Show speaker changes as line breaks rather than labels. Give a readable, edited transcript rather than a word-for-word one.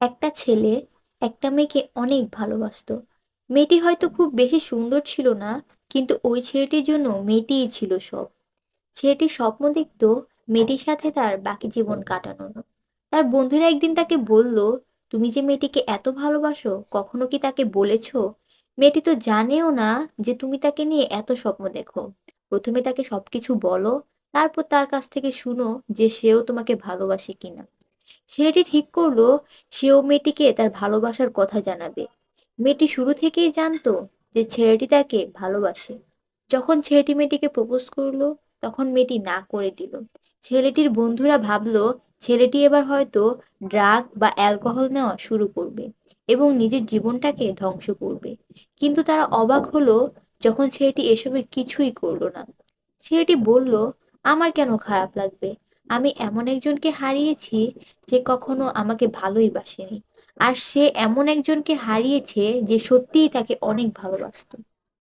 একটা ছেলে একটা মেয়েকে অনেক ভালোবাসতো। মেয়েটি হয়তো খুব বেশি সুন্দর ছিল না, কিন্তু ওই ছেলেটির জন্য মেয়েটিই ছিল সব। ছেলেটি স্বপ্ন দেখতো মেয়েটির সাথে তার বাকি জীবন কাটানোর। তার বন্ধুরা একদিন তাকে বলল, তুমি যে মেয়েটিকে এত ভালোবাসো, কখনো কি তাকে বলেছো? মেয়েটি তো জানেও না যে তুমি তাকে নিয়ে এত স্বপ্ন দেখো। প্রথমে তাকে সবকিছু বলো, তারপর তার কাছ থেকে শুনো যে সেও তোমাকে ভালোবাসে কিনা। ছেলেটি ঠিক করলো সেও মেয়েটিকে তার ভালোবাসার কথা জানাবে। মেয়েটি শুরু থেকেই জানতো যে ছেলেটি তাকে ভালোবাসে। যখন ছেলেটি মেয়েটিকে প্রপোজ করলো, তখন মেয়েটি না করে দিল। ছেলেটির বন্ধুরা ভাবলো ছেলেটি এবার হয়তো ড্রাগ বা অ্যালকোহল নেওয়া শুরু করবে এবং নিজের জীবনটাকে ধ্বংস করবে। কিন্তু তারা অবাক হলো যখন ছেলেটি এসবের কিছুই করলো না। ছেলেটি বলল, আমার কেন খারাপ লাগবে? আমি এমন একজনকে হারিয়েছি যে কখনো আমাকে ভালোই বাসেনি। আর সে এমন একজনকে হারিয়েছে যে সত্যিই তাকে অনেক ভালোবাসতো।